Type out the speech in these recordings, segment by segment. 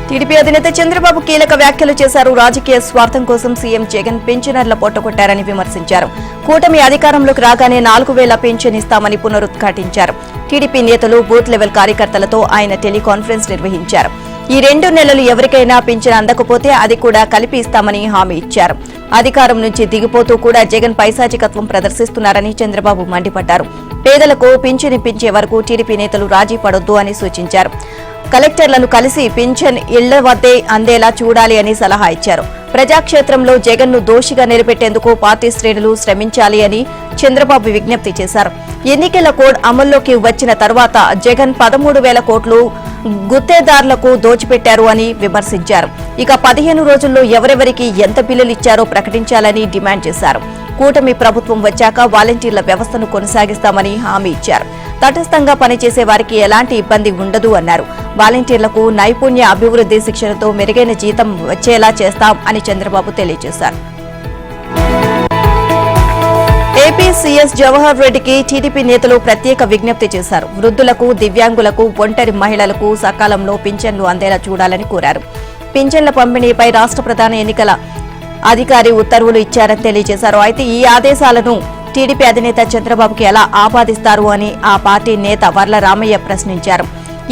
TDP అధినేత చంద్రబాబు కీలక వ్యాఖ్యలు చేశారు. రాజకీయ స్వార్థం కోసం సీఎం జగన్ పెన్షనర్ల పొట్టకొట్టారని విమర్శించారు. కూటమి అధికారంలోకి రాగానే 4,000 పెన్షన్ ఇస్తామని పునరుద్ఘాటించారు. టీడీపీ నేతలు బూత్ లెవెల్ కార్యకర్తలతో ఆయన టెలికాన్ఫరెన్స్ నిర్వహించారు. ఈ 2 నెలలు ఎవరికైనా పింఛన్ అందకపోతే అది కూడా కలిపి ఇస్తామని హామీ ఇచ్చారు. అధికారం నుంచి దిగిపోతూ కూడా జగన్ పైశాచికత్వం ప్రదర్శిస్తున్నారని చంద్రబాబు మండిపడ్డారు. పేదలకు పింఛన్ ఇప్పించే వరకు టీడీపీ నేతలు రాజీ పడొద్దు అని సూచించారు. కలెక్టర్లను కలిసి పింఛన్ ఇళ్ల వద్దే అందేలా చూడాలి అని సలహా ఇచ్చారు. ప్రజాక్షేత్రంలో జగన్ ను దోషిగా నిలబెట్టేందుకు పార్టీ శ్రేణులు శ్రమించాలి అని చంద్రబాబు విజ్ఞప్తి చేశారు. ఎన్నికల కోడ్ అమల్లోకి వచ్చిన తర్వాత జగన్ 13,000 కోట్లు గుత్తేదారులకు దోచిపెట్టారు అని విమర్శించారు. ఇక 15 రోజుల్లో ఎవరెవరికి ఎంత బిల్లులు ఇచ్చారో ప్రకటించాలని డిమాండ్ చేశారు. కూటమి ప్రభుత్వం వచ్చాక వాలంటీర్ల వ్యవస్థను కొనసాగిస్తామని హామీ ఇచ్చారు. తటస్థంగా పనిచేసే వారికి ఎలాంటి ఇబ్బంది ఉండదు అన్నారు. వాలంటీర్లకు నైపుణ్య అభివృద్ధి శిక్షణతో మెరుగైన జీతం వచ్చేలా చేస్తాం అని చంద్రబాబు తెలియజేశారు. ఏపీ సీఎస్ జవహర్ రెడ్డికి టీడీపీ నేతలు ప్రత్యేక విజ్ఞప్తి చేశారు. వృద్ధులకు, దివ్యాంగులకు, ఒంటరి మహిళలకు సకాలంలో పింఛన్లు అందేలా చూడాలని కోరారు. పింఛన్ల పంపిణీపై రాష్ట్ర ప్రధాన ఎన్నికల అధికారి ఉత్తర్వులు ఇచ్చారని తెలియజేశారు. అయితే ఈ ఆదేశాలను టీడీపీ అధినేత చంద్రబాబుకి ఎలా ఆపాదిస్తారు అని ఆ పార్టీ నేత వర్ల రామయ్య ప్రశ్నించారు.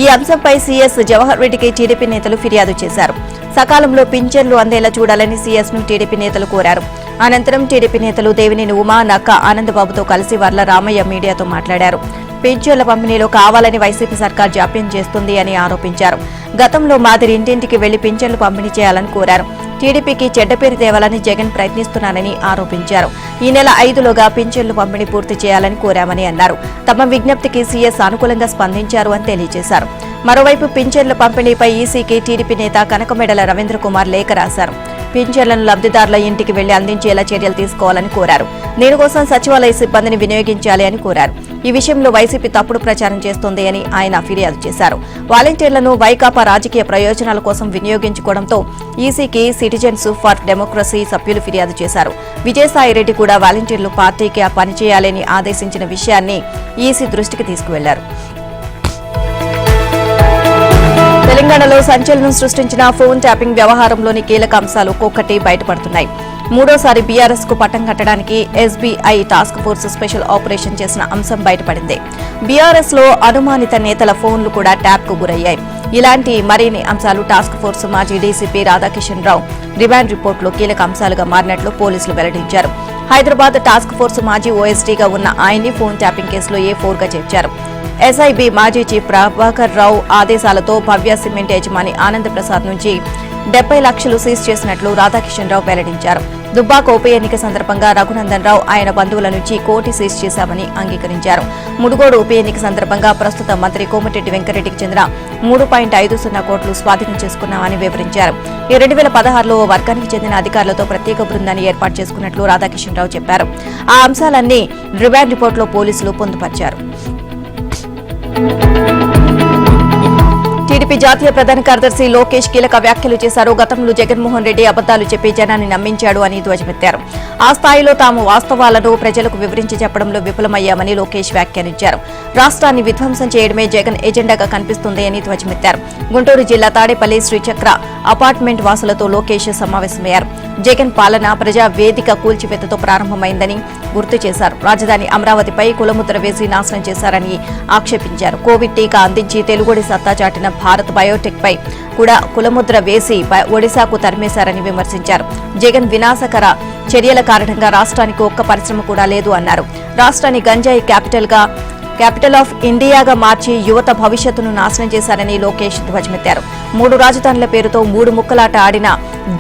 ఈ అంశంపై సీఎస్ జవహర్ రెడ్డికి టీడీపీ నేతలు ఫిర్యాదు చేశారు. సకాలంలో పింఛన్లు అందేలా చూడాలని సీఎస్ ను టీడీపీ నేతలు కోరారు. అనంతరం టీడీపీ నేతలు దేవినేని ఉమా, నక్క ఆనందబాబుతో కలిసి వర్ల రామయ్య మీడియాతో మాట్లాడారు. పింఛన్ల పంపిణీలో కావాలని వైసీపీ సర్కార్ జాప్యం చేస్తుంది అని ఆరోపించారు. గతంలో మాదిరి ఇంటింటికి వెళ్లి పింఛన్లు పంపిణీ చేయాలని కోరారు. టీడీపీకి చెడ్డ పేరు తేవాలని జగన్ ప్రయత్నిస్తున్నారని ఆరోపించారు. ఈ నెల 5లోగా పింఛన్లు పంపిణీ పూర్తి చేయాలని కోరామని అన్నారు. తమ విజ్ఞప్తికి సీఎస్ అనుకూలంగా స్పందించారు అని తెలియజేశారు. మరోవైపు పింఛన్ల పంపిణీపై ఈసీకి టీడీపీ నేత కనకమెడల రవీంద్ర కుమార్ లేఖ రాశారు. పింఛన్లను లబ్దిదారుల ఇంటికి వెళ్లి అందించేలా చర్యలు తీసుకోవాలని కోరారు. దీనికోసం సచివాలయ సిబ్బందిని వినియోగించాలి అని కోరారు. ఈ విషయంలో వైసీపీ తప్పుడు ప్రచారం చేస్తోంది అని ఆయన ఫిర్యాదు చేశారు. వాలంటీర్లను వైకాపా రాజకీయ ప్రయోజనాల కోసం వినియోగించుకోవడంతో ఈసీకి సిటిజన్స్ ఫర్ డెమోక్రసీ సభ్యులు ఫిర్యాదు చేశారు. విజయసాయిరెడ్డి కూడా వాలంటీర్లు పార్టీకి పనిచేయాలని ఆదేశించిన విషయాన్ని ఈసీ దృష్టికి తీసుకువెళ్లారు. తెలంగాణలో సంచలనం సృష్టించిన ఫోన్ ట్యాపింగ్ వ్యవహారంలోని కీలక అంశాలు ఒక్కొక్కటి బయటపడుతున్నాయి. మూడోసారి బీఆర్ఎస్ కు పట్టం కట్టడానికి SBI task force special operation చేసిన అంశం బయటపడింది. బీఆర్ఎస్ లో అనుమానిత నేతల ఫోన్లు కూడా ట్యాప్ కు గురయ్యాయి. ఇలాంటి మరిన్ని అంశాలు టాస్క్ ఫోర్స్ మాజీ డీసీపీ రాధాకిషన్ రావు రిమాండ్ రిపోర్టులో కీలక అంశాలుగా మారినట్లు పోలీసులు వెల్లడించారు. హైదరాబాద్ టాస్క్ ఫోర్స్ మాజీ ఓఎస్డీగా ఉన్న ఆయన్ని ఫోన్ ట్యాపింగ్ కేసులో A4గా చేర్చారు. ఎస్ఐబీ మాజీ చీఫ్ ప్రభాకర్ రావు ఆదేశాలతో భవ్య సిమెంట్ యజమాని ఆనంద్ ప్రసాద్ నుంచి 70 లక్షలు సీజ్ చేసినట్లు రాధాకిషన్ రావు వెల్లడించారు. దుబ్బాక ఉప ఎన్నిక సందర్భంగా రఘునందన్ రావు ఆయన బంధువుల నుంచి 1 కోటి సీజ్ చేశామని అంగీకరించారు. ముడుగోడు ఉప ఎన్నిక సందర్భంగా ప్రస్తుత మంత్రి కోమటిరెడ్డి వెంకరెడ్డికి చెందిన 3.50 కోట్లు స్వాధీనం చేసుకున్నామని వివరించారు. 2016లో ఓ వర్గానికి చెందిన అధికారులతో ప్రత్యేక బృందాన్ని ఏర్పాటు చేసుకున్నట్లు రాధాకిషన్ రావు చెప్పారు. ఆ అంశాలన్నీ రిమాండ్ రిపోర్టులో పోలీసులు పొందుపరిచారు. టీడీపీ జాతీయ ప్రధాన కార్యదర్శి లోకేష్ కీలక వ్యాఖ్యలు చేశారు. గతంలో జగన్మోహన్ రెడ్డి అబద్దాలు చెప్పి జనాన్ని నమ్మించాడు అని ధ్వజమెత్తారు. ఆ స్థాయిలో తాము వాస్తవాలను ప్రజలకు వివరించి చెప్పడంలో విఫలమయ్యామని లోకేష్ వ్యాఖ్యానించారు. రాష్ట్రాన్ని విధ్వంసం చేయడమే జగన్ ఎజెండాగా కనిపిస్తుంది అని ధ్వజమెత్తారు. గుంటూరు జిల్లా తాడేపల్లి శ్రీచక్ర అపార్ట్మెంట్ వాసులతో లోకేష్ సమావేశమయ్యారు. జగన్ పాలన ప్రజా వేదిక కూల్చివేతతో ప్రారంభమైందని గుర్తు చేశారు. రాజధాని అమరావతిపై కులముద్ర వేసి నాశనం చేశారని ఆక్షేపించారు. కోవిడ్ టీకా అందించి తెలుగుడి సత్తా చాటిన భారత్ బయోటెక్ పై కూడా కులముద్ర వేసి ఒడిశాకు తరిమేశారని విమర్శించారు. జగన్ వినాశకర చర్యల కారణంగా రాష్ట్రానికి ఒక్క పరిశ్రమ కూడా లేదు అన్నారు. రాష్ట్రాన్ని గంజాయి క్యాపిటల్ ఆఫ్ ఇండియాగా మార్చి యువత భవిష్యత్తును నాశనం చేశారని లోకేష్ ధ్వజమెత్తారు. 3 రాజధానుల పేరుతో 3 ముక్కలాట ఆడిన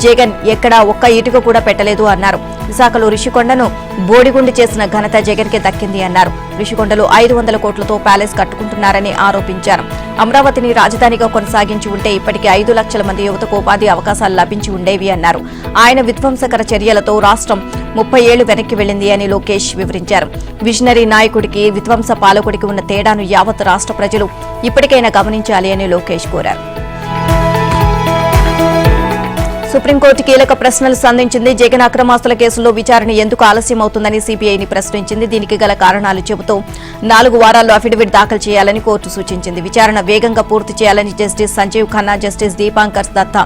జగన్ ఎక్కడా ఒక్క ఇటుక కూడా పెట్టలేదు అన్నారు. విశాఖలో రిషికొండను బోడిగుండు చేసిన ఘనత జగన్కే దక్కింది అన్నారు. రిషికొండలో 500 కోట్లతో ప్యాలెస్ కట్టుకుంటున్నారని ఆరోపించారు. అమరావతిని రాజధానిగా కొనసాగించి ఉంటే ఇప్పటికే 5 లక్షల మంది యువతకు ఉపాధి అవకాశాలు లభించి ఉండేవి అన్నారు. ఆయన విధ్వంసకర చర్యలతో రాష్ట్రం 30 ఏళ్లు వెనక్కి వెళ్లింది అని లోకేష్ వివరించారు. విజనరీ నాయకుడికి విధ్వంస పాలకుడికి ఉన్న తేడాను యావత్ రాష్ట్ర ప్రజలు ఇప్పటికైనా గమనించాలి అని లోకేష్ కోరారు. సుప్రీంకోర్టు కీలక ప్రశ్నలు సంధించింది. జగన్ అక్రమాస్తుల కేసులో విచారణ ఎందుకు ఆలస్యం అవుతుందని సీబీఐని ప్రశ్నించింది. దీనికి గల కారణాలు చెబుతూ 4 వారాల్లో అఫిడవిట్ దాఖలు చేయాలని కోర్టు సూచించింది. విచారణ వేగంగా పూర్తి చేయాలని జస్టిస్ సంజీవ్ ఖన్నా, జస్టిస్ దీపాంకర్ దత్తా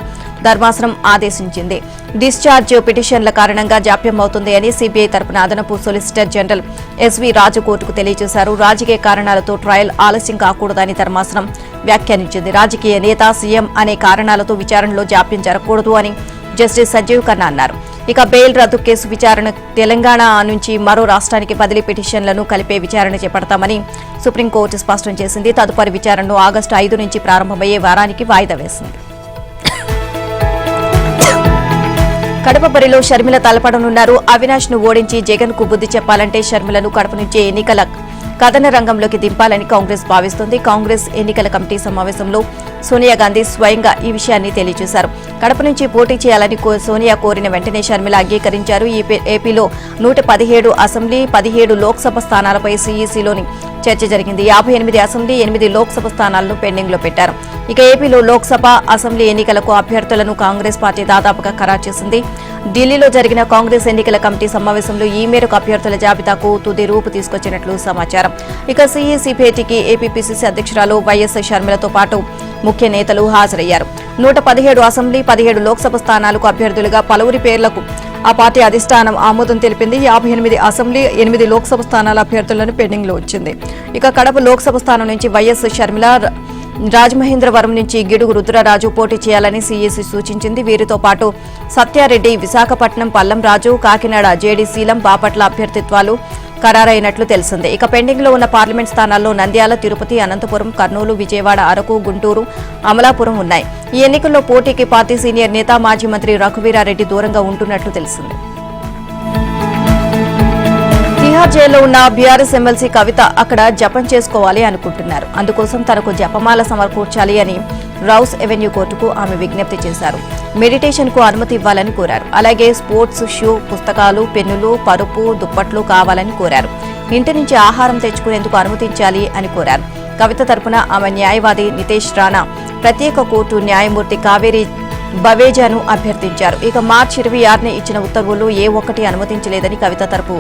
ధర్మాసనం ఆదేశించింది. డిశ్చార్జ్ పిటిషన్ల కారణంగా జాప్యం అవుతుంది అని సీబీఐ తరపున అదనపు సొలిసిటర్ జనరల్ ఎస్వీ రాజు కోర్టుకు తెలియజేశారు. రాజకీయ కారణాలతో ట్రయల్ ఆలస్యం కాకూడదని ధర్మాసనం వ్యాఖ్యానించింది. రాజకీయ నేత, సీఎం అనే కారణాలతో విచారణలో జాప్యం జరగకూడదు అని జస్టిస్ సంజీవ్ ఖన్నా అన్నారు. ఇక బెయిల్ రద్దు కేసు విచారణ తెలంగాణ నుంచి మరో రాష్ట్రానికి బదిలీ పిటిషన్లను కలిపే విచారణ చేపడతామని సుప్రీంకోర్టు స్పష్టం చేసింది. తదుపరి విచారణను ఆగస్టు 5 నుంచి ప్రారంభమయ్యే వారానికి వాయిదా వేసింది. కడప బరిలో షర్మిల తలపడనున్నారు. అవినాష్ ను ఓడించి జగన్ కు బుద్ధి చెప్పాలంటే షర్మిలను కడప నుంచే ఎన్నికల కథన రంగంలోకి దింపాలని కాంగ్రెస్ భావిస్తోంది. కాంగ్రెస్ ఎన్నికల కమిటీ సమావేశంలో సోనియా గాంధీ స్వయంగా ఈ విషయాన్ని తెలియజేశారు. కడప నుంచి పోటీ చేయాలని సోనియా కోరిన వెంటనే షర్మిల అంగీకరించారు. ఏపీలో 117 అసెంబ్లీ, 17 లోక్సభ స్థానాలపై సీఈసీలోని చర్చ జరిగింది. 58 అసెంబ్లీ, 8 లోక్సభ స్థానాలను పెండింగ్ లో పెట్టారు. ఇక ఏపీలో లోక్సభ, అసెంబ్లీ ఎన్నికలకు అభ్యర్థులను కాంగ్రెస్ పార్టీ దాదాపుగా ఖరారు చేసింది. ఢిల్లీలో జరిగిన కాంగ్రెస్ ఎన్నికల కమిటీ సమావేశంలో ఈ మేరకు అభ్యర్థుల జాబితాకు తుది రూపు తీసుకొచ్చినట్లు సమాచారం. ఇక సీఈసీ భేటీకి ఏపీపీసీసీ అధ్యక్షురాలు వైఎస్ షర్మిలతో పాటు ముఖ్య నేతలు హాజరయ్యారు. 117 అసెంబ్లీ, 17 లోక్సభ స్థానాలకు అభ్యర్థులుగా పలువురి పేర్లకు ఆ పార్టీ అధిష్టానం ఆమోదం తెలిపింది. 58 అసెంబ్లీ, 8 లోక్సభ స్థానాల అభ్యర్థులను పెండింగ్ లో ఉంచింది. ఇక కడప లోక్సభ స్థానం నుంచి వైఎస్ షర్మిల, రాజమహేంద్రవరం నుంచి గిడుగు రుద్రరాజు పోటీ చేయాలని సీఈసీ సూచించింది. వీరితో పాటు సత్యారెడ్డి, విశాఖపట్నం పల్లం రాజు, కాకినాడ జేడీ శీలం, బాపట్ల అభ్యర్థిత్వాలు ఖరారైనట్లు తెలిసింది. ఇక పెండింగ్ లో ఉన్న పార్లమెంట్ స్థానాల్లో నంద్యాల, తిరుపతి, అనంతపురం, కర్నూలు, విజయవాడ, అరకు, గుంటూరు, అమలాపురం ఉన్నాయి. ఈ ఎన్నికల్లో పోటీకి పార్టీ సీనియర్ నేత, మాజీ మంత్రి రఘువీరారెడ్డి దూరంగా ఉంటున్నట్లు తెలిసింది. తిహార్ జైల్లో ఉన్న బీఆర్ఎస్ ఎమ్మెల్సీ కవిత అక్కడ జపం చేసుకోవాలి అనుకుంటున్నారు. అందుకోసం తనకు జపమాల సమకూర్చాలి అని రౌస్ ఎవెన్యూ కోర్టుకు ఆమె విజ్ఞప్తి చేశారు. మెడిటేషన్ కు అనుమతి ఇవ్వాలని కోరారు. అలాగే స్పోర్ట్స్ షూ, పుస్తకాలు, పెన్నులు, పరుపు, దుప్పట్లు కావాలని కోరారు. ఇంటి నుంచి ఆహారం తెచ్చుకునేందుకు అనుమతించాలి అని కోరారు. కవిత తరపున ఆమె న్యాయవాది నితేష్ రాణా ప్రత్యేక కోర్టు న్యాయమూర్తి కావేరీ బవేజాను అభ్యర్థించారు. ఇక మార్చి 26న ఇచ్చిన ఉత్తర్వులు ఏ ఒక్కటి అనుమతించలేదని కవిత తరపు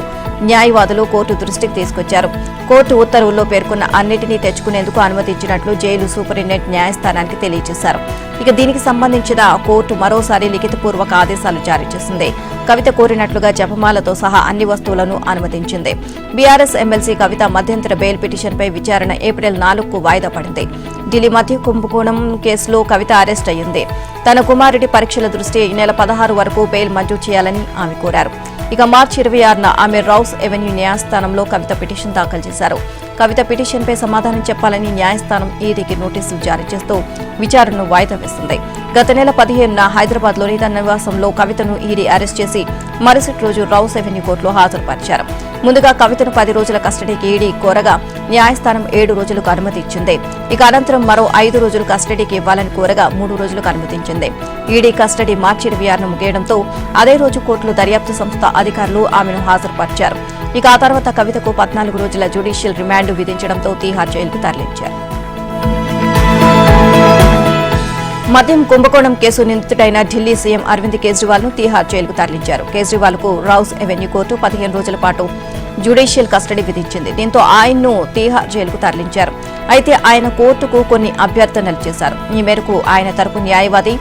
న్యాయవాదులు కోర్టు దృష్టికి తీసుకొచ్చారు. కోర్టు ఉత్తర్వుల్లో పేర్కొన్న అన్నిటినీ తెచ్చుకునేందుకు అనుమతించినట్లు జైలు సూపరింటెండెంట్ న్యాయస్థానానికి తెలియజేశారు. ఇక దీనికి సంబంధించిన కోర్టు మరోసారి లిఖితపూర్వక ఆదేశాలు జారీ చేసింది. కవిత కోరినట్లుగా జపమాలతో సహా అన్ని వస్తువులను అనుమతించింది. బీఆర్ఎస్ ఎమ్మెల్సీ కవిత మధ్యంతర బెయిల్ పిటిషన్పై విచారణ ఏప్రిల్ 4కు వాయిదా పడింది. ఢిల్లీ మద్య కుంభకోణం కేసులో కవిత అరెస్ట్ అయ్యింది. తన కుమారుడి పరీక్షల దృష్ట్యా ఈ నెల 16 వరకు బెయిల్ మంజూరు చేయాలని ఆమె కోరారు. ఇక మార్చి 26న ఆమె రౌస్ ఎవెన్యూ న్యాయస్థానంలో కవిత పిటిషన్ దాఖలు చేశారు. కవిత పిటిషన్పై సమాధానం చెప్పాలని న్యాయస్థానం ఈడీకి నోటీసులు జారీ చేస్తూ విచారణను వాయిదా వేసింది. గత నెల 15న హైదరాబాద్లోని తన నివాసంలో కవితను ఈడీ అరెస్ట్ చేసి మరుసటి రోజు రౌస్ ఎవెన్యూ కోర్టులో హాజరుపరిచారు. ముందుగా కవితను 10 రోజుల కస్టడీకి ఈడీ కోరగా న్యాయస్థానం 7 రోజులకు అనుమతి ఇచ్చింది. ఇక అనంతరం మరో 5 రోజులు కస్టడీకి ఇవ్వాలని కోరగా 3 రోజులకు అనుమతించింది. ఈడీ కస్టడీ మార్చి 26న ముగియడంతో అదే రోజు కోర్టులో దర్యాప్తు సంస్థ అధికారులు ఆమెను హాజరుపరిచారు. ఇక ఆ తర్వాత కవితకు 14 రోజుల జ్యుడిషియల్ రిమాండ్ విధించడంతో తీహార్ జైలుకు తరలించారు. మద్యం కుంభకోణం కేసు నిందితుడైన ఢిల్లీ సీఎం అరవింద్ కేజ్రీవాల్ ను తీహార్ జైలుకు తరలించారు. కేజ్రీవాల్ కు రౌస్ ఎవెన్యూ కోర్టు 15 రోజుల పాటు జ్యుడిషియల్ కస్టడీ విధించింది. దీంతో ఆయన్ను తీహార్ జైలుకు తరలించారు. అయితే ఆయన కోర్టుకు కొన్ని అభ్యర్థనలు చేశారు. ఈ మేరకు ఆయన తరపు న్యాయవాది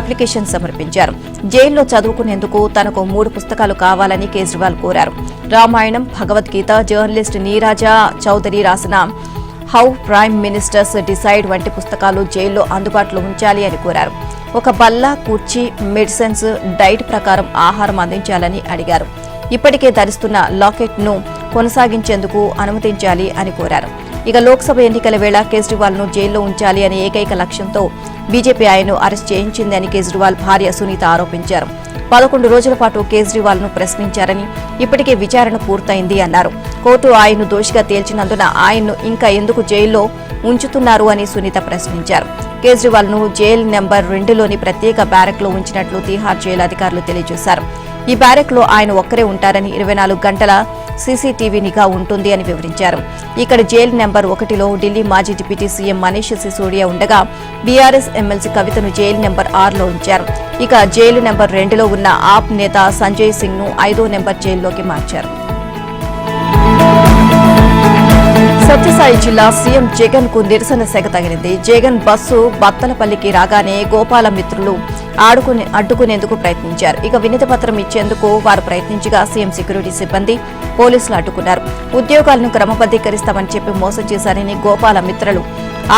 అప్లికేషన్ సమర్పించారు. జైల్లో చదువుకునేందుకు తనకు 3 పుస్తకాలు కావాలని కేజ్రీవాల్ కోరారు. రామాయణం, భగవద్గీత, జర్నలిస్ట్ నీరాజా చౌదరి రాసిన హౌ ప్రైమ్ మినిస్టర్స్ డిసైడ్ వంటి పుస్తకాలు జైల్లో అందుబాటులో ఉంచాలి అని కోరారు. ఒక బల్ల, కుర్చీ, మెడిసిన్స్, డైట్ ప్రకారం ఆహారం అందించాలని అడిగారు. ఇప్పటికే ధరిస్తున్న లాకెట్ ను కొనసాగించేందుకు అనుమతించాలి అని కోరారు. ఇక లోక్సభ ఎన్నికల వేళ కేజ్రీవాల్ ను జైల్లో ఉంచాలి అనే ఏకైక లక్ష్యంతో బీజేపీ ఆయన్ను అరెస్ట్ చేయించిందని కేజ్రీవాల్ భార్య సునీత ఆరోపించారు. 11 రోజుల పాటు కేజ్రీవాల్ ను ప్రశ్నించారని, ఇప్పటికే విచారణ పూర్తయింది అన్నారు. కోర్టు ఆయన్ను దోషిగా తేల్చినందున ఆయన్ను ఇంకా ఎందుకు జైల్లో ఉంచుతున్నారు అని సునీత ప్రశ్నించారు. కేజ్రీవాల్ ను జైలు నెంబర్ 2లోని ప్రత్యేక బ్యారెక్ లో ఉంచినట్లు తీహార్ జైలు అధికారులు తెలియజేశారు. ఈ బ్యారెక్ లో ఆయన ఒక్కరే ఉంటారని 24 గంటల సీసీటీవీ నిఘా ఉంటుంది అని వివరించారు. ఇక్కడ జైలు నెంబర్ 1లో ఢిల్లీ మాజీ డిప్యూటీ సీఎం మనీష్ సిసోడియా ఉండగా బీఆర్ఎస్ ఎమ్మెల్సీ కవితను జైలు నెంబర్ 6లో ఉంచారు. ఇక జైలు నెంబర్ 2లో ఉన్న ఆప్ నేత సంజయ్ సింగ్ ను 5వ నెంబర్ జైల్లోకి మార్చారు. సత్యసాయి జిల్లా సీఎం జగన్ కు నిరసన సెగ తగిలింది. జగన్ బస్సు బత్తలపల్లికి రాగానే గోపాల మిత్రులు అడ్డుకునేందుకు ప్రయత్నించారు. ఇక వినతి పత్రం ఇచ్చేందుకు వారు ప్రయత్నించగా సీఎం సెక్యూరిటీ సిబ్బంది పోలీసులు అడ్డుకున్నారు. ఉద్యోగాలను క్రమబద్దీకరిస్తామని చెప్పి మోసం చేశారని గోపాల మిత్రులు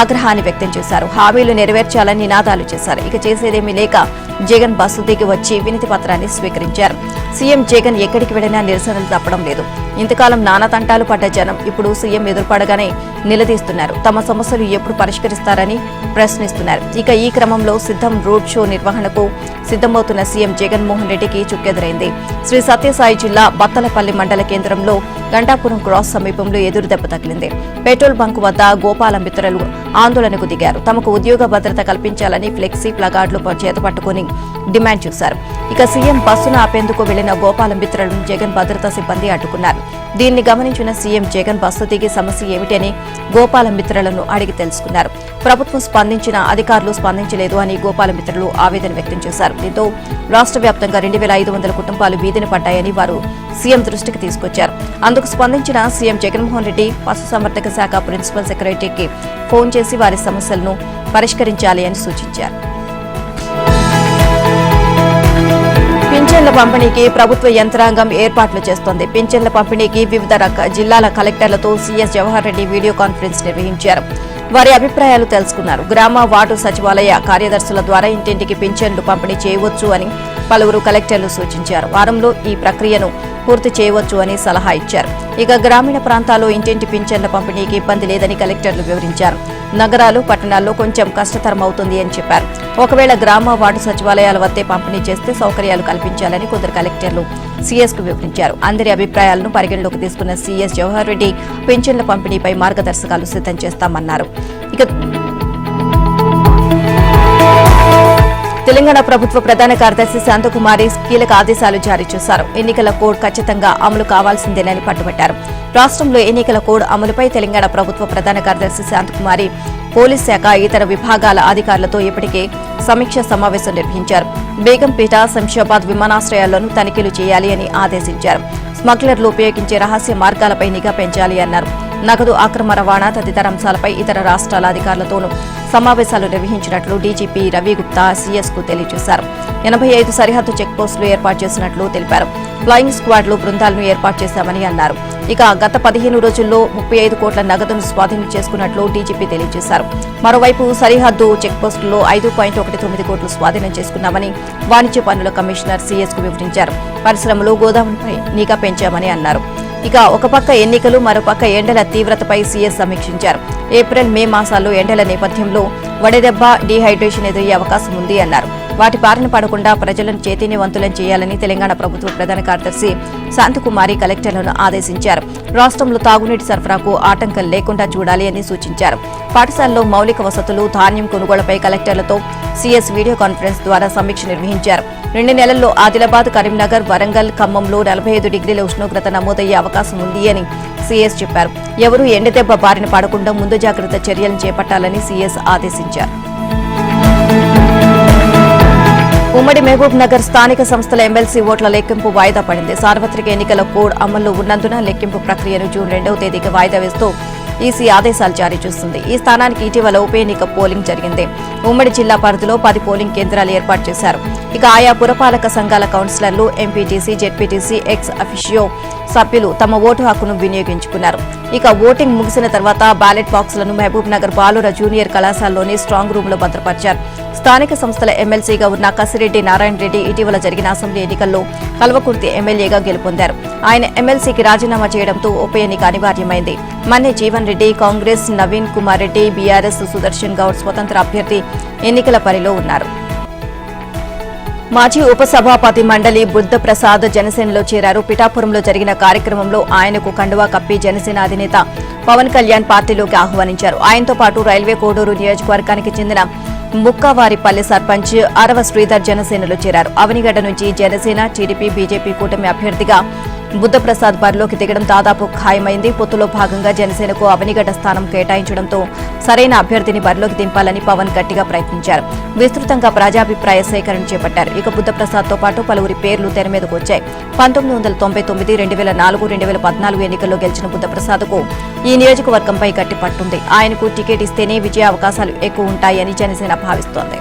ఆగ్రహాన్ని వ్యక్తం చేశారు. హామీలు నెరవేర్చాలని నినాదాలు చేశారు. ఇక చేసేదేమీ లేక జగన్ బస్సు దిగి వచ్చి వినతి పత్రాన్ని స్వీకరించారు. సీఎం జగన్ ఎక్కడికి వెళ్లినా నిరసనలు తప్పడం లేదు. ఇంతకాలం నానాతంటాలు పడ్డ జనం ఇప్పుడు సీఎం ఎదురుపడగానే నిలదీస్తున్నారు. తమ సమస్యలు ఎప్పుడు పరిష్కరిస్తారని ప్రశ్నిస్తున్నారు. ఇక ఈ క్రమంలో సిద్ధం రోడ్ షో నిర్వహణకు సిద్దమవుతున్న సీఎం జగన్మోహన్ రెడ్డికి చుక్కెదురైంది. శ్రీ సత్యసాయి జిల్లా బత్తలపల్లి మండల కేంద్రంలో గంటాపురం క్రాస్ సమీపంలో ఎదురు దెబ్బ తగిలింది. పెట్రోల్ బంక్ వద్ద గోపాల మిత్రులు ఆందోళనకు దిగారు. తమకు ఉద్యోగ భద్రత కల్పించాలని ఫ్లెక్సీ ప్లగార్డులు చేతపట్టుకుని డిమాండ్ చేశారు. ఇక సీఎం బస్సును ఆపేందుకు వెళ్లిన గోపాల మిత్రులను జగన్ భద్రతా సిబ్బంది అడ్డుకున్నారు. దీన్ని గమనించిన సీఎం జగన్ బస్సు దిగి సమస్య ఏమిటని గోపాల మిత్రులను అడిగి తెలుసుకున్నారు. ప్రభుత్వం స్పందించిన అధికారులు స్పందించలేదు అని గోపాల మిత్రులు ఆవేదన వ్యక్తం చేశారు. దీంతో రాష్ట్ర వ్యాప్తంగా 2500 కుటుంబాలు వీధిన పడ్డాయని వారు సీఎం దృష్టికి తీసుకొచ్చారు. అందుకు స్పందించిన సీఎం జగన్మోహన్ రెడ్డి పశుసంవర్ధక శాఖ ప్రిన్సిపల్ సెక్రటరీకి ఫోన్ చేసి వారి సమస్యలను పరిష్కరించాలి అని సూచించారు. పింఛన్ల పంపిణీకి ప్రభుత్వ యంత్రాంగం ఏర్పాట్లు చేస్తోంది. పింఛన్ల పంపిణీకి వివిధ జిల్లాల కలెక్టర్లతో CS Jawahar Reddy video conference నిర్వహించారు. వారి అభిప్రాయాలు తెలుసుకున్నారు. గ్రామ వార్డు సచివాలయ కార్యదర్శుల ద్వారా ఇంటింటికి పింఛన్లు పంపిణీ చేయవచ్చు అని పలువురు కలెక్టర్లు సూచించారు. వారంలో ఈ ప్రక్రియను పూర్తి చేయవచ్చు అని సలహా ఇచ్చారు. ఇక గ్రామీణ ప్రాంతాల్లో ఇంటింటి పింఛన్ల పంపిణీకి ఇబ్బంది లేదని కలెక్టర్లు వివరించారు. నగరాలు పట్టణాల్లో కొంచెం కష్టతరం అవుతుంది అని చెప్పారు. ఒకవేళ గ్రామ వార్డు సచివాలయాల వద్దే పంపిణీ చేస్తే సౌకర్యాలు కల్పించాలని కొందరు కలెక్టర్లు సీఎస్ కు వివరించారు. అందరి అభిప్రాయాలను పరిగణలోకి తీసుకున్న సీఎస్ జవహర్ రెడ్డి పింఛన్ల పంపిణీపై మార్గదర్శకాలు సిద్ధం చేస్తామన్నారు. ఇక తెలంగాణ ప్రభుత్వ ప్రధాన కార్యదర్శి శాంతకుమారి కీలక ఆదేశాలు జారీ చేశారు. ఎన్నికల కోడ్ ఖచ్చితంగా అమలు కావాల్సిందేనని పట్టుబట్టారు. రాష్ట్రంలో ఎన్నికల కోడ్ అమలుపై తెలంగాణ ప్రభుత్వ ప్రధాన కార్యదర్శి శాంతకుమారి పోలీస్ శాఖ ఇతర విభాగాల అధికారులతో ఇప్పటికే సమీక్ష సమావేశం నిర్వహించారు. బేగంపేట శంషాబాద్ విమానాశ్రయాల్లోనూ తనిఖీలు చేయాలి అని ఆదేశించారు. స్మగ్లర్లు ఉపయోగించే రహస్య మార్గాలపై నిఘా పెంచాలి అన్నారు. నగదు అక్రమ రవాణా తదితర అంశాలపై ఇతర రాష్ట్రాల అధికారులతోనూ సమావేశాలు నిర్వహించినట్లు డీజీపీ రవిగుప్తా సీఎస్ కు తెలియజేశారు. 85 సరిహద్దు చెక్పోస్టులు ఏర్పాటు చేసినట్లు తెలిపారు. ఫ్లయింగ్ స్క్వాడ్లు బృందాలను ఏర్పాటు చేశామని అన్నారు. ఇక గత 15 రోజుల్లో 35 కోట్ల నగదును స్వాధీనం చేసుకున్నట్లు డీజీపీ తెలియజేశారు. మరోవైపు సరిహద్దు చెక్పోస్టుల్లో 5.19 కోట్లు స్వాధీనం చేసుకున్నామని వాణిజ్య పన్నుల కమిషనర్ సీఎస్ కు వివరించారు. పరిశ్రమలు గోదాములపై నిఘా పెంచామని అన్నారు. ఇక ఒక పక్క ఎన్నికలు మరోపక్క ఎండల తీవ్రతపై సీఎస్ సమీక్షించారు. ఏప్రిల్ మే మాసాల్లో ఎండల నేపథ్యంలో వడదెబ్బ డీహైడ్రేషన్ ఎదురయ్యే అవకాశం ఉంది అన్నారు. వాటి బారిన పడకుండా ప్రజలను చైతన్యవంతులను చేయాలని తెలంగాణ ప్రభుత్వ ప్రధాన కార్యదర్శి శాంతకుమారి కలెక్టర్లను ఆదేశించారు. రాష్ట్రంలో తాగునీటి సరఫరాకు ఆటంకం లేకుండా చూడాలి అని సూచించారు. పాఠశాలలో మౌలిక వసతులు, ధాన్యం కొనుగోలుపై కలెక్టర్లతో సీఎస్ వీడియో కాన్ఫరెన్స్ ద్వారా సమీక్ష నిర్వహించారు. 2 నెలల్లో ఆదిలాబాద్, కరీంనగర్, వరంగల్, ఖమ్మంలో 45 డిగ్రీల ఉష్ణోగ్రత నమోదయ్యే అవకాశం ఉంది అని సీఎస్ చెప్పారు. ఎవరూ ఎండదెబ్బ బారిన పడకుండా ముందు జాగ్రత్త చర్యలను చేపట్టాలని సీఎస్ ఆదేశించారు. ఉమ్మడి మహబూబ్ నగర్ స్థానిక సంస్థల ఎమ్మెల్సీ ఓట్ల లెక్కింపు వాయిదా పడింది. సార్వత్రిక ఎన్నికల కోడ్ అమల్లో ఉన్నందున లెక్కింపు ప్రక్రియను జూన్ 2వ తేదీకి వాయిదా వేస్తూ ఈసీ ఆదేశాలు జారీ చేస్తుంది. ఈ స్థానానికి ఇటీవల ఉప ఎన్నిక పోలింగ్ జరిగింది. ఉమ్మడి జిల్లా పరిధిలో 10 పోలింగ్ కేంద్రాలు ఏర్పాటు చేశారు. ఇక ఆయా పురపాలక సంఘాల కౌన్సిలర్లు, ఎంపీటీసీ, జెడ్పీటీసీ, ఎక్స్ అఫిషియో సభ్యులు తమ ఓటు హక్కును వినియోగించుకున్నారు. ఇక ఓటింగ్ ముగిసిన తర్వాత బ్యాలెట్ బాక్సులను మహబూబ్ నగర్ బాలుర జూనియర్ కళాశాలలోని స్ట్రాంగ్ రూమ్ లో భద్రపరిచారు. స్థానిక సంస్థల ఎమ్మెల్సీగా ఉన్న కసిరెడ్డి నారాయణ రెడ్డి ఇటీవల జరిగిన అసెంబ్లీ ఎన్నికల్లో కల్వకుర్తి ఎమ్మెల్యేగా గెలుపొందారు. ఆయన ఎమ్మెల్సీకి రాజీనామా చేయడంతో ఉప ఎన్నిక అనివార్యమైంది. మన్నె జీవన్ రెడ్డి కాంగ్రెస్, నవీన్ కుమార్ రెడ్డి బీఆర్ఎస్, సుదర్శన్ గౌడ్ స్వతంత్ర అభ్యర్థి ఎన్నికల బరిలో ఉన్నారు. మాజీ ఉపసభాపతి మండలి బుద్ధప్రసాద్ జనసేనలో చేరారు. పిఠాపురంలో జరిగిన కార్యక్రమంలో ఆయనకు కండువా కప్పి జనసేన అధినేత పవన్ కళ్యాణ్ పార్టీలోకి ఆహ్వానించారు. ఆయనతో పాటు రైల్వే కోడూరు నియోజకవర్గానికి చెందిన ముక్కవారిపల్లి సర్పంచ్ అరవ శ్రీధర్ జనసేనలో చేరారు. అవనిగడ్డ నుంచి జనసేన, టీడీపీ, బీజేపీ కూటమి అభ్యర్థిగా బుద్ధప్రసాద్ బరిలోకి దిగడం దాదాపు ఖాయమైంది. పొత్తులో భాగంగా జనసేనకు అవనిగడ్డ స్థానం కేటాయించడంతో సరైన అభ్యర్థిని బరిలోకి దింపాలని పవన్ గట్టిగా ప్రయత్నించారు. విస్తృతంగా ప్రజాభిప్రాయ సేకరణ చేపట్టారు. ఇక బుద్ధప్రసాద్ తో పాటు పలువురి పేర్లు తెర మీదకు వచ్చాయి. 1999, 2004, 2014 ఎన్నికల్లో గెలిచిన బుద్ధప్రసాద్కు ఈ నియోజకవర్గంపై గట్టి పట్టుంది. ఆయనకు టికెట్ ఇస్తేనే విజయ అవకాశాలు ఎక్కువ ఉంటాయని జనసేన భావిస్తోంది.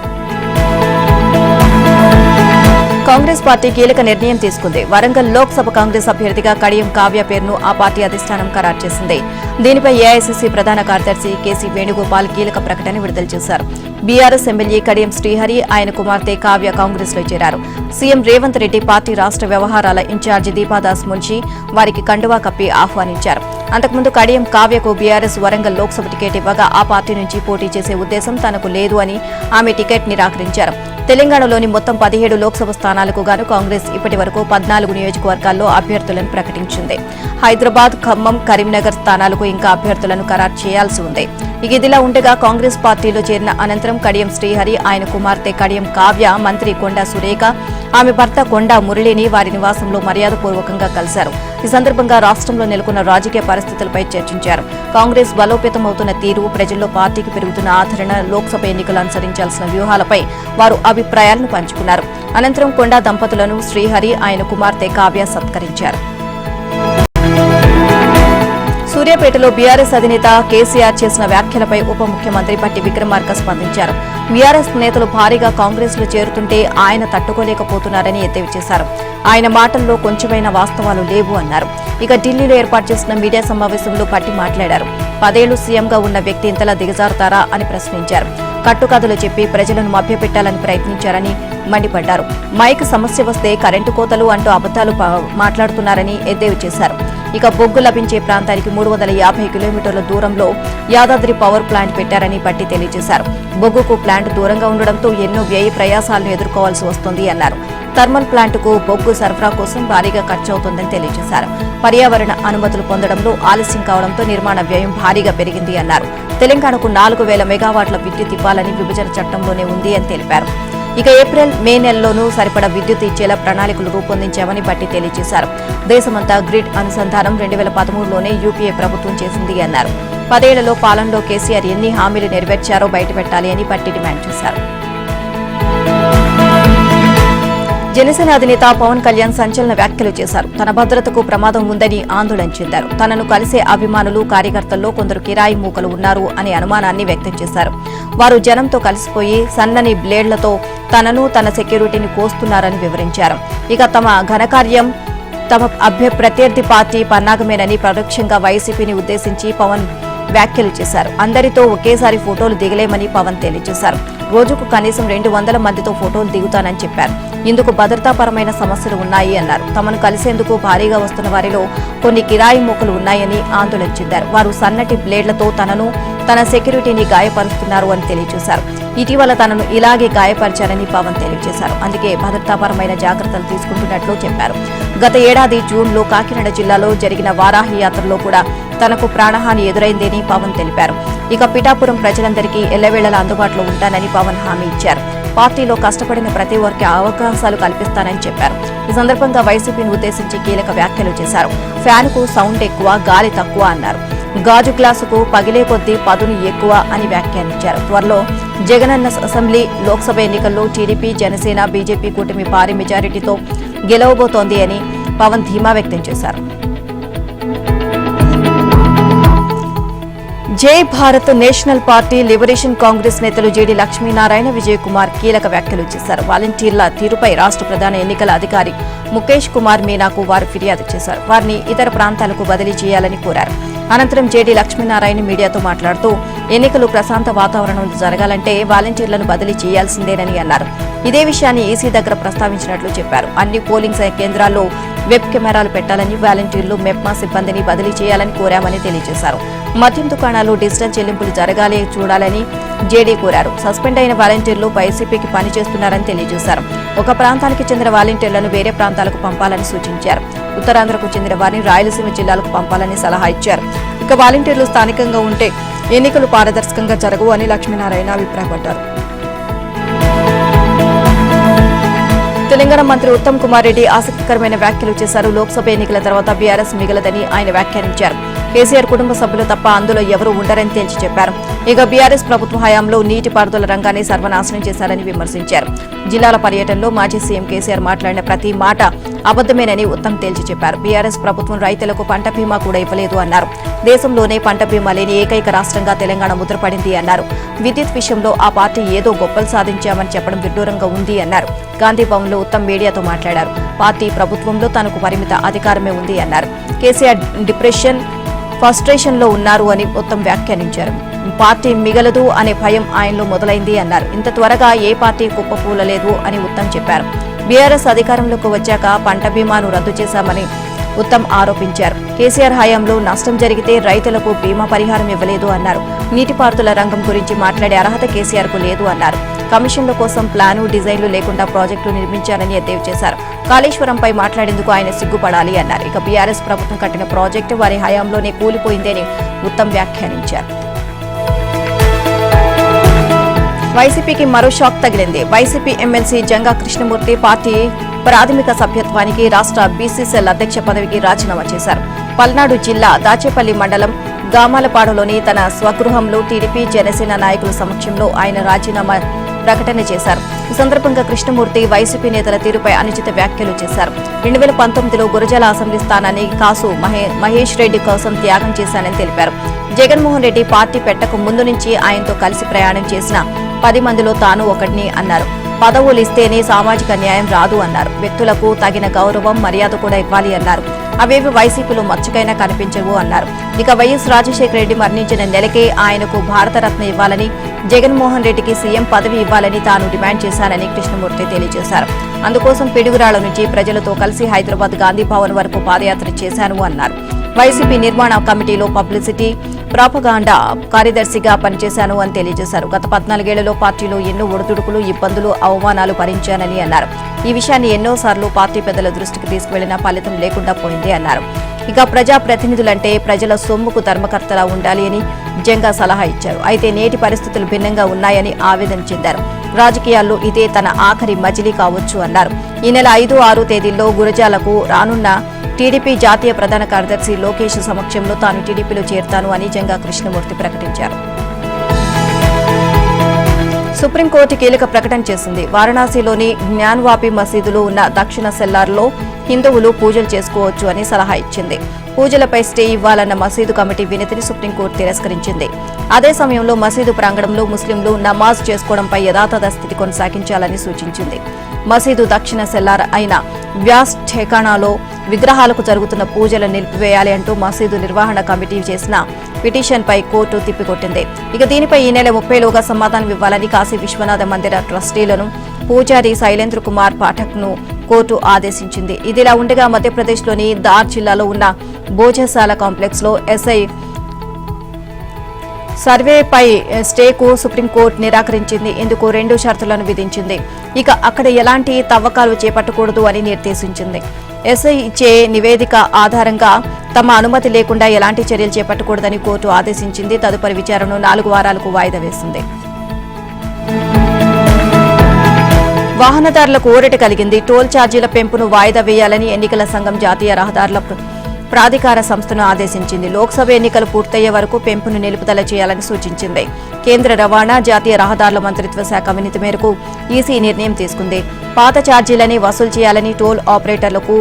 కాంగ్రెస్ పార్టీ కీలక నిర్ణయం తీసుకుంది. వరంగల్ లోక్సభ కాంగ్రెస్ అభ్యర్థిగా కడియం కావ్య పేరును ఆ పార్టీ అధిష్టానం ఖరారు చేసింది. దీనిపై ఏఐసీసీ ప్రధాన కార్యదర్శి కేసీ వేణుగోపాల్ కీలక ప్రకటన విడుదల చేశారు. బీఆర్ఎస్ ఎమ్మెల్యే కడియం శ్రీహరి, ఆయన కుమార్తె కావ్య కాంగ్రెస్ లో చేరారు. సీఎం రేవంత్ రెడ్డి పార్టీ రాష్ట్ర వ్యవహారాల ఇన్ఛార్జి దీపాదాస్ మున్షి వారికి కండువా కప్పి ఆహ్వానించారు. అంతకుముందు కడియం కావ్యకు బీఆర్ఎస్ వరంగల్ లోక్సభ టికెట్ ఇవ్వగా ఆ పార్టీ నుంచి పోటీ చేసే ఉద్దేశం తనకు లేదు అని ఆమె టికెట్ నిరాకరించారు. తెలంగాణలోని మొత్తం 17 లోక్సభ స్థానాలకు గాను కాంగ్రెస్ ఇప్పటి వరకు 14 నియోజకవర్గాల్లో అభ్యర్థులను ప్రకటించింది. హైదరాబాద్, ఖమ్మం, కరీంనగర్ స్థానాలకు ఇంకా అభ్యర్థులను ఖరారు చేయాల్సి ఉంది. ఇదిలా ఉండగా కాంగ్రెస్ పార్టీలో చేరిన అనంతరం కడియం శ్రీహరి, ఆయన కుమార్తె కడియం కావ్య మంత్రి కొండా సురేఖ, ఆమె భర్త కొండా మురళిని వారి నివాసంలో మర్యాదపూర్వకంగా కలిశారు. ఈ సందర్భంగా రాష్ట్రంలో నెలకొన్న రాజకీయ పరిస్థితులపై చర్చించారు. కాంగ్రెస్ బలోపేతమవుతున్న తీరు, ప్రజల్లో పార్టీకి పెరుగుతున్న ఆదరణ, లోక్సభ ఎన్నికలు అనుసరించాల్సిన వ్యూహాలపై వారు అభిప్రాయాలను పంచుకున్నారు. అనంతరం కొండా దంపతులను శ్రీహరి, ఆయన కుమార్తె కావ్య సత్కరించారు. సూర్యాపేటలో బీఆర్ఎస్ అధినేత కేసీఆర్ చేసిన వ్యాఖ్యలపై ఉప ముఖ్యమంత్రి భట్టి విక్రమార్క స్పందించారు. బీఆర్ఎస్ నేతలు భారీగా కాంగ్రెస్ లో చేరుతుంటే ఆయన తట్టుకోలేకపోతున్నారని ఎద్దేవా చేశారు. ఆయన మాటల్లో కొంచెమైనా వాస్తవాలు లేవు అన్నారు. ఇక ఢిల్లీలో ఏర్పాటు చేసిన మీడియా సమావేశంలో భట్టి మాట్లాడారు. 10 ఏళ్లు సీఎంగా ఉన్న వ్యక్తి ఇంతలా దిగజారుతారా అని ప్రశ్నించారు. కట్టుకథలు చెప్పి ప్రజలను మభ్యపెట్టాలని ప్రయత్నించారని మండిపడ్డారు. మైక్ సమస్య వస్తే కరెంటు కోతలు అంటూ అబద్దాలు మాట్లాడుతున్నారని ఎద్దేవా చేశారు. ఇక బొగ్గు లభించే ప్రాంతానికి 350 కిలోమీటర్ల దూరంలో యాదాద్రి పవర్ ప్లాంట్ పెట్టారని భట్టి తెలియజేశారు. బొగ్గుకు ప్లాంట్ దూరంగా ఉండడంతో ఎన్నో వ్యయ ప్రయాసాలను ఎదుర్కోవాల్సి వస్తుంది అన్నారు. థర్మల్ ప్లాంటుకు బొగ్గు సరఫరా కోసం భారీగా ఖర్చవుతుందని తెలియజేశారు. పర్యావరణ అనుమతులు పొందడంలో ఆలస్యం కావడంతో నిర్మాణ వ్యయం భారీగా పెరిగింది అన్నారు. తెలంగాణకు 4000 మెగావాట్ల విద్యుత్ ఇవ్వాలని విభజన చట్టంలోనే ఉంది అని తెలిపారు. ఇక ఏప్రిల్, మే నెలల్లోనూ సరిపడా విద్యుత్ ఇచ్చేలా ప్రణాళికలు రూపొందించామని భట్టి తెలియజేశారు. దేశమంతా గ్రిడ్ అనుసంధానం 2013లోనే యూపీఏ ప్రభుత్వం చేసింది అన్నారు. 10 ఏళ్లలో పాలనలో కేసీఆర్ ఎన్ని హామీలు నెరవేర్చారో బయటపెట్టాలి అని భట్టి డిమాండ్ చేశారు. జనసేన అధినేత పవన్ కళ్యాణ్ సంచలన వ్యాఖ్యలు చేశారు. తన భద్రతకు ప్రమాదం ఉందని ఆందోళన చెందారు. తనను కలిసే అభిమానులు, కార్యకర్తల్లో కొందరు కిరాయి మూకలు ఉన్నారు అనే అనుమానాన్ని వ్యక్తం చేశారు. వారు జనంతో కలిసిపోయి సన్నని బ్లేడ్లతో తనను, తన సెక్యూరిటీని కోస్తున్నారని వివరించారు. ఇక తమ ఘనకార్యం తమ ప్రత్యర్థి పార్టీ పన్నాగమేనని పరోక్షంగా వైసీపీని ఉద్దేశించి పవన్ వ్యాఖ్యలు చేశారు. అందరితో ఒకేసారి ఫోటోలు దిగలేమని పవన్ తెలియజేశారు. రోజుకు కనీసం 200 మందితో ఫోటోలు దిగుతానని చెప్పారు. ఇందుకు భద్రతాపరమైన సమస్యలు ఉన్నాయి అన్నారు. తమను కలిసేందుకు భారీగా వస్తున్న వారిలో కొన్ని కిరాయి మూకలు ఉన్నాయని ఆందోళన చెందారు. వారు సన్నటి బ్లేడ్లతో తనను, తన సెక్యూరిటీని గాయపరుస్తున్నారు అని తెలియజేశారు. ఇటీవల తనను ఇలాగే గాయపరిచారని పవన్ తెలియజేశారు. అందుకే భద్రతాపరమైన జాగ్రత్తలు తీసుకుంటున్నట్లు చెప్పారు. గత ఏడాది జూన్లో కాకినాడ జిల్లాలో జరిగిన వారాహి యాత్రలో కూడా తనకు ప్రాణహాని ఎదురైందని పవన్ తెలిపారు. ఇక పిఠాపురం ప్రజలందరికీ ఎల్లవేళలా అందుబాటులో ఉంటానని పవన్ హామీ ఇచ్చారు. పార్టీలో కష్టపడిన ప్రతి ఒక్కరికి అవకాశాలు కల్పిస్తానని చెప్పారు. ఈ సందర్భంగా వైసీపీని ఉద్దేశించి కీలక వ్యాఖ్యలు చేశారు. ఫ్యాన్కు సౌండ్ ఎక్కువ, గాలి తక్కువ అన్నారు. గాజు గ్లాసుకు పగిలే కొద్దీ పదును ఎక్కువ అని వ్యాఖ్యానించారు. త్వరలో జగనన్న అసెంబ్లీ, లోక్సభ ఎన్నికల్లో టీడీపీ, జనసేన, బీజేపీ కూటమి భారీ మెజారిటీతో గెలవబోతోంది అని పవన్ ధీమా వ్యక్తం చేశారు. జై Bharat national party liberation Congress నేతలు జేడీ లక్ష్మీనారాయణ, విజయ్ కుమార్ కీలక వ్యాఖ్యలు చేశారు. వాలంటీర్ల తీరుపై రాష్ట్ర ప్రధాన ఎన్నికల అధికారి ముఖేష్ కుమార్ మీనాకు వారు ఫిర్యాదు చేశారు. వారిని ఇతర ప్రాంతాలకు బదిలీ చేయాలని కోరారు. అనంతరం జేడీ లక్ష్మీనారాయణ మీడియాతో మాట్లాడుతూ ఎన్నికలు ప్రశాంత వాతావరణంలో జరగాలంటే వాలంటీర్లను బదిలీ చేయాల్సిందేనని అన్నారు. ఇదే విషయాన్ని ఈసీ దగ్గర ప్రస్తావించినట్లు చెప్పారు. అన్ని పోలింగ్ కేంద్రాల్లో వెబ్ కెమెరాలు పెట్టాలని, వాలంటీర్లు, మెప్మా సిబ్బందిని బదిలీ చేయాలని కోరామని తెలియజేశారు. మద్యం దుకాణాలు డిజిటల్ చెల్లింపులు జరగాలి చూడాలని జేడీ కోరారు. సస్పెండ్ అయిన వాలంటీర్లు వైసీపీకి పనిచేస్తున్నారని తెలియజేశారు. ఒక ప్రాంతానికి చెందిన వాలంటీర్లను వేరే ప్రాంతాలకు పంపాలని సూచించారు. ఉత్తరాంధ్రకు చెందిన వారిని రాయలసీమ జిల్లాలకు పంపాలని సలహా ఇచ్చారు. ఇక వాలంటీర్లు స్థానికంగా ఉంటే ఎన్నికలు పారదర్శకంగా జరగవు అని లక్ష్మీనారాయణ అభిప్రాయపడ్డారు. తెలంగాణ మంత్రి ఉత్తమ్ కుమార్ రెడ్డి ఆసక్తికరమైన వ్యాఖ్యలు చేశారు. లోక్సభ ఎన్నికల తర్వాత బీఆర్ఎస్ మిగలదని ఆయన వ్యాఖ్యానించారు. కేసీఆర్ కుటుంబ సభ్యులు తప్ప అందులో ఎవరూ ఉండరని తేల్చి చెప్పారు. ఇక బీఆర్ఎస్ ప్రభుత్వ హయాంలో నీటిపారుదల రంగాన్ని సర్వనాశనం చేశారని విమర్శించారు. జిల్లాల పర్యటనలో మాజీ సీఎం కేసీఆర్ మాట్లాడిన ప్రతి మాట అబద్దమేనని ఉత్తమ్ తేల్చి చెప్పారు. బీఆర్ఎస్ ప్రభుత్వం రైతులకు పంట బీమా కూడా ఇవ్వలేదు అన్నారు. దేశంలోనే పంట బీమా లేని ఏకైక రాష్ట్రంగా తెలంగాణ ముద్రపడింది అన్నారు. విద్యుత్ విషయంలో ఆ పార్టీ ఏదో గొప్పలు సాధించామని చెప్పడం విడ్డూరంగా ఉంది అన్నారు. గాంధీ భవన్ లో ఉత్తమ్ మీడియాతో మాట్లాడారు. పార్టీ ప్రభుత్వంలో తనకు పరిమిత అధికారమే ఉంది అన్నారు. కేసీఆర్ డిప్రెషన్, ఫ్రస్ట్రేషన్ లో ఉన్నారు అని ఉత్తమ్ వ్యాఖ్యానించారు. పార్టీ మిగలదు అనే భయం ఆయనలో మొదలైంది అన్నారు. ఇంత త్వరగా ఏ పార్టీ కుప్పకూలలేదు అని ఉత్తమ్ చెప్పారు. బీఆర్ఎస్ అధికారంలోకి వచ్చాక పంట బీమాను రద్దు చేశామని ఉత్తమ్ ఆరోపించారు. కేసీఆర్ హయాంలో నష్టం జరిగితే రైతులకు బీమా పరిహారం ఇవ్వలేదు అన్నారు. నీటిపారుదల రంగం గురించి మాట్లాడే అర్హత కేసీఆర్ కు లేదు అన్నారు. కమిషన్ల కోసం ప్లాను, డిజైన్లు లేకుండా ప్రాజెక్టులు నిర్మించారని ఎద్దేవా చేశారు. కాళేశ్వరంపై మాట్లాడేందుకు ఆయన సిగ్గుపడాలి అన్నారు. ఇక బీఆర్ఎస్ ప్రభుత్వం కట్టిన ప్రాజెక్టు వారి హయాంలోనే కూలిపోయిందని ఉత్తమ్ వ్యాఖ్యానించారు. వైసీపీకి మరో షాక్ తగిలింది. YCP MLC Janga Krishnamurthy party ప్రాథమిక సభ్యత్వానికి రాష్ట్ర బీసీసీఎల్ అధ్యక్ష పదవికి రాజీనామా చేశారు. పల్నాడు జిల్లా దాచేపల్లి మండలం గామాలపాడులోని తన స్వగృహంలో టీడీపీ, జనసేన నాయకుల సమక్షంలో ఆయన రాజీనామా ప్రకటన చేశారు. ఈ సందర్భంగా కృష్ణమూర్తి వైసీపీ నేతల తీరుపై అనుచిత వ్యాఖ్యలు చేశారు. 2019లో గురజాల అసెంబ్లీ స్థానాన్ని కాసు మహేష్ రెడ్డి కోసం త్యాగం చేశానని తెలిపారు. జగన్మోహన్ రెడ్డి పార్టీ పెట్టక ముందు నుంచి ఆయనతో కలిసి ప్రయాణం చేసిన 10 మందిలో తాను ఒకటిని అన్నారు. పదవులు ఇస్తేనే సామాజిక న్యాయం రాదు అన్నారు. వ్యక్తులకు తగిన గౌరవం, మర్యాద కూడా ఇవ్వాలి అన్నారు. అవేవి వైసీపీలో మచ్చకైనా కనిపించవు అన్నారు. ఇక వైఎస్ రాజశేఖర రెడ్డి మరణించిన నెలకే ఆయనకు భారతరత్న ఇవ్వాలని, జగన్మోహన్ రెడ్డికి సీఎం పదవి ఇవ్వాలని తాను డిమాండ్ చేశానని కృష్ణమూర్తి తెలియజేశారు. అందుకోసం పిడుగురాళ్ల నుంచి ప్రజలతో కలిసి హైదరాబాద్ గాంధీ భవన్ వరకు పాదయాత్ర చేశాను అన్నారు. వైసీపీ నిర్మాణ కమిటీలో పబ్లిసిటీ, ప్రాపగాండా కార్యదర్శిగా పనిచేశాను అని తెలియజేశారు. గత 14 ఏళ్లలో పార్టీలో ఎన్నో ఒడిదుడుకులు, ఇబ్బందులు, అవమానాలు భరించానని అన్నారు. ఈ విషయాన్ని ఎన్నోసార్లు పార్టీ పెద్దల దృష్టికి తీసుకువెళ్లినా ఫలితం లేకుండా పోయింది అన్నారు. ఇక ప్రజాప్రతినిధులంటే ప్రజల సొమ్ముకు ధర్మకర్తలా ఉండాలి అని జంగా సలహా ఇచ్చారు. అయితే నేటి పరిస్థితులు భిన్నంగా ఉన్నాయని ఆవేదన చెందారు. రాజకీయాల్లో ఇదే తన ఆఖరి మజిలీ కావచ్చు అన్నారు. ఈ నెల 5, 6 తేదీల్లో గురజాలకు రానున్న టీడీపీ జాతీయ ప్రధాన కార్యదర్శి లోకేష్ సమక్షంలో తాను టీడీపీలో చేరుతాను అని జంగా కృష్ణమూర్తి ప్రకటించారు. సుప్రీంకోర్టు కీలక ప్రకటన చేసింది. వారణాసిలోని జ్ఞాన్వాపి మసీదులో ఉన్న దక్షిణ సెల్లార్లో హిందువులు పూజలు చేసుకోవచ్చు అని సలహా ఇచ్చింది. పూజలపై స్టే ఇవ్వాలన్న మసీదు కమిటీ వినతిని సుప్రీంకోర్టు తిరస్కరించింది. అదే సమయంలో మసీదు ప్రాంగణంలో ముస్లింలు నమాజ్ చేసుకోవడంపై యథాతథ స్థితి కొనసాగించాలని సూచించింది. మసీదు దక్షిణ సెల్లార్ అయిన వ్యాస్ ఠేకాణాలో విగ్రహాలకు జరుగుతున్న పూజలు నిలిపివేయాలి అంటూ మసీదు నిర్వహణ కమిటీ చేసిన పిటిషన్పై కోర్టు తిప్పికొట్టింది. ఇక దీనిపై ఈ నెల 30లోగా సమాధానం ఇవ్వాలని కాశీ విశ్వనాథ మందిర ట్రస్టీలను పూజారి శైలేంద్ర కుమార్ పాఠక్ను కోర్టు ఆదేశించింది. ఇదిలా ఉండగా మధ్యప్రదేశ్లోని దార్ జిల్లాలో ఉన్న భోజశాల కాంప్లెక్స్ లో ఎస్ఐ సర్వేపై స్టేకు సుప్రీంకోర్టు నిరాకరించింది. ఇందుకు 2 షరతులను విధించింది. ఇక అక్కడ ఎలాంటి తవ్వకాలు చేపట్టకూడదు అని నిర్దేశించింది. ఎస్ఐ ఇచ్చే నివేదిక ఆధారంగా తమ అనుమతి లేకుండా ఎలాంటి చర్యలు చేపట్టకూడదని కోర్టు ఆదేశించింది. తదుపరి విచారణను 4 వారాలకు వాయిదా వేసింది. వాహనదారులకు ఊరట కలిగింది. టోల్ ఛార్జీల పెంపును వాయిదా వేయాలని ఎన్నికల సంఘం జాతీయ రహదారుల ప్రాధికార సంస్థను ఆదేశించింది. లోక్సభ ఎన్నికలు పూర్తయ్యే వరకు పెంపును నిలుపుదల చేయాలని సూచించింది. కేంద్ర రవాణా, జాతీయ రహదారుల మంత్రిత్వ శాఖ వినతి మేరకు ఈసీ నిర్ణయం తీసుకుంది. పాత ఛార్జీలని వసూలు చేయాలని టోల్ ఆపరేటర్లకు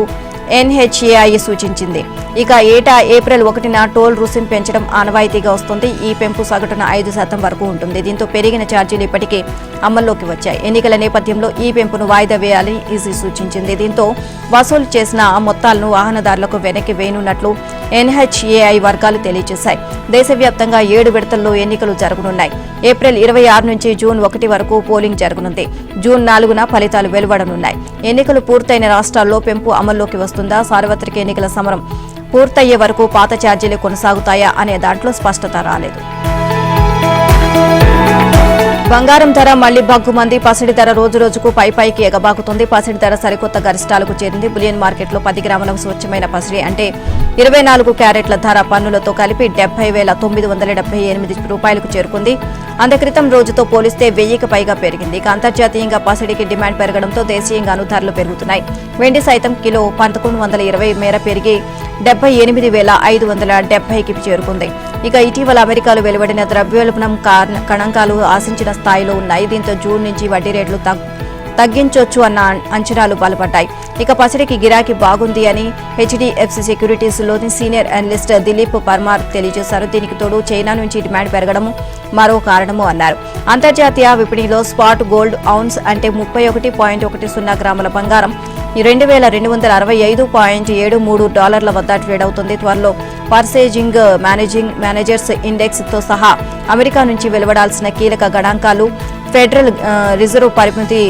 ఎన్హెచ్ఏఐ సూచించింది. ఇక ఏటా ఏప్రిల్ 1న టోల్ రుసుం పెంచడం ఆనవాయితీగా వస్తుంది. ఈ పెంపు సగటున 5% వరకు ఉంటుంది. దీంతో పెరిగిన ఛార్జీలు ఇప్పటికే అమల్లోకి వచ్చాయి. ఎన్నికల నేపథ్యంలో ఈ పెంపును వాయిదా వేయాలని ఈసీ సూచించింది. దీంతో వసూలు చేసిన మొత్తాలను వాహనదారులకు వెనక్కి వేయనున్నట్లు ఎన్హెచ్ఏఐ వర్గాలు తెలియజేశాయి. దేశవ్యాప్తంగా 7 విడతల్లో ఎన్నికలు జరగనున్నాయి. ఏప్రిల్ 26 నుంచి జూన్ 1 వరకు పోలింగ్ జరగనుంది. జూన్ 4న ఫలితాలు వెలువడనున్నాయి. ఎన్నికలు పూర్తయిన రాష్ట్రాల్లో పెంపు అమల్లోకి వస్తుందా, సార్వత్రిక ఎన్నికల సమరం పూర్తయ్యే వరకు పాత ఛార్జీలు కొనసాగుతాయా అనే దాంట్లో స్పష్టత రాలేదు. బంగారం ధర మళ్లీ బగ్గుమంది. పసిడి ధర రోజు రోజుకు పైకి ఎగబాకుతుంది. పసిడి ధర సరికొత్త గరిష్టాలకు చేరింది. బులియన్ మార్కెట్లో 10 గ్రాములకు స్వచ్ఛమైన పసిడి అంటే 24 క్యారెట్ల ధర పన్నులతో కలిపి 70,978 రూపాయలకు చేరుకుంది. అంతక్రితం రోజుతో పోలిస్తే 1000కి పైగా పెరిగింది. ఇక అంతర్జాతీయంగా పసిడికి డిమాండ్ పెరగడంతో దేశీయంగానూ ధరలు పెరుగుతున్నాయి. వెండి సైతం కిలో 1120 మేర పెరిగి 78,570కి చేరుకుంది. ఇక ఇటీవల అమెరికాలో వెలువడిన ద్రవ్యోల్బణం గణాంకాలు ఆశించిన స్థాయిలో ఉన్నాయి. దీంతో జూన్ నుంచి వడ్డీ రేట్లు తగ్గించొచ్చు అన్న అంచనాలు బలపడ్డాయి. ఇక పసిడికి గిరాకీ బాగుంది అని హెచ్డిఎఫ్సి సెక్యూరిటీస్ లోని సీనియర్ అనలిస్ట్ దిలీప్ పర్మార్ తెలియజేశారు. దీనికి తోడు చైనా నుంచి డిమాండ్ పెరగడము మరో కారణము అన్నారు. అంతర్జాతీయ విపణిలో స్పాట్ గోల్డ్ ఔన్స్ అంటే 31.10 గ్రాముల బంగారం $2,265.73 వద్ద ట్రేడ్ అవుతుంది. త్వరలో పర్చేజింగ్ మేనేజర్స్ ఇండెక్స్ తో సహా అమెరికా నుంచి వెలువడాల్సిన కీలక గణాంకాలు ఫెడరల్ రిజర్వ్ పరిమితి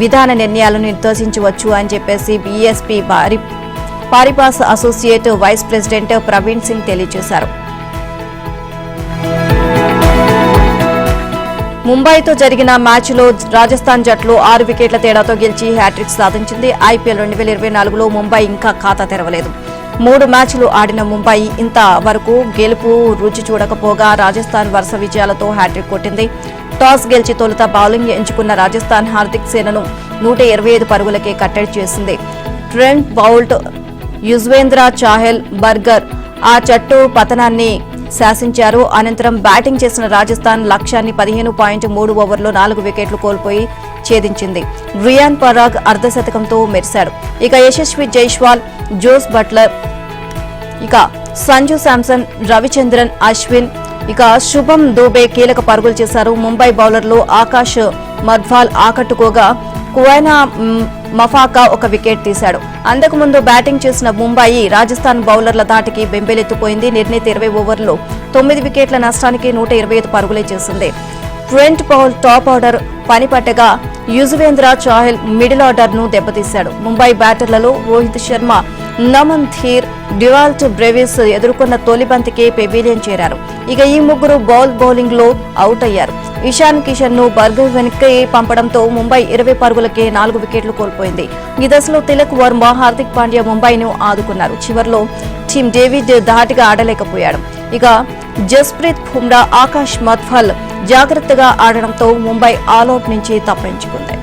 విధాన నిర్ణయాలను నిర్దేశించవచ్చు అని చెప్పేసి బీఎస్పీ పారిపాస్ associate vice president Praveen Singh తెలియజేశారు. ముంబైతో జరిగిన మ్యాచ్లో రాజస్థాన్ జట్లు 6 వికెట్ల తేడాతో గెలిచి హ్యాట్రిక్ సాధించింది. ఐపీఎల్ 2024లో ముంబై ఇంకా ఖాతా తెరవలేదు. 3 మ్యాచ్లు ఆడిన ముంబై ఇంతవరకు గెలుపు రుచి చూడకపోగా రాజస్థాన్ వరుస విజయాలతో హ్యాట్రిక్ కొట్టింది. టాస్ గెలిచి తొలుత బౌలింగ్ ఎంచుకున్న రాజస్థాన్ హార్దిక్ సేనను 125 పరుగులకే కట్టడి చేసింది. Trent Boult, Yuzvendra Chahal, burger ఆ జట్టు పతనాన్ని శాసించారు. అనంతరం బ్యాటింగ్ చేసిన రాజస్థాన్ లక్ష్యాన్ని 15.3 ఓవర్లో 4 వికెట్లు కోల్పోయి ఛేదించింది. రియాన్ పరాగ్ అర్ధశతకంతో మెరిశాడు. ఇక యశస్వి జైస్వాల్, జోస్ బట్లర్, ఇక సంజు శాంసన్, రవిచంద్రన్ అశ్విన్, ఇక శుభం దూబే కీలక పరుగులు చేశారు. ముంబై బౌలర్లు ఆకాష్ మధ్వాల్ ఆకట్టుకోగా కువైనా మఫాకా ఒక వికెట్ తీశాడు. అంతకుముందు బ్యాటింగ్ చేసిన ముంబయి రాజస్థాన్ బౌలర్ల ధాటికి బెంబేలెత్తిపోయింది. నిర్ణీత 20 ఓవర్లో 9 వికెట్ల నష్టానికి 125 పరుగులే చేసింది. ట్రెంట్ బౌల్ట్ టాప్ ఆర్డర్ పనిపట్టగా యుజ్వేంద్ర చాహెల్ మిడిల్ ఆర్డర్ ను దెబ్బతీశాడు. ముంబై బ్యాటర్లలో రోహిత్ శర్మ, నమన్ ధీర్, డ్యువాల్ట్ బ్రెవిస్ ఎదుర్కొన్న తొలి బంతికే పెవిలియన్ చేరారు. ఇక ఈ ముగ్గురు బౌలింగ్ లో అవుట్ అయ్యారు. ఇషాన్ కిషన్ ను బర్గర్ వెనక్కి పంపడంతో ముంబై 20 పరుగులకే 4 వికెట్లు కోల్పోయింది. ఈ దశలో తిలక్ వర్మ, హార్దిక్ పాండ్యా ముంబైను ఆదుకున్నారు. చివర్లో టీమ్ డేవిడ్ ధాటిగా ఆడలేకపోయాడు. ఇక జస్ప్రీత్ బుమ్రా, ఆకాష్ మధ్వాల్ జాగ్రత్తగా ఆడడంతో ముంబై ఆల్అౌట్ నుంచి తప్పించుకుంది.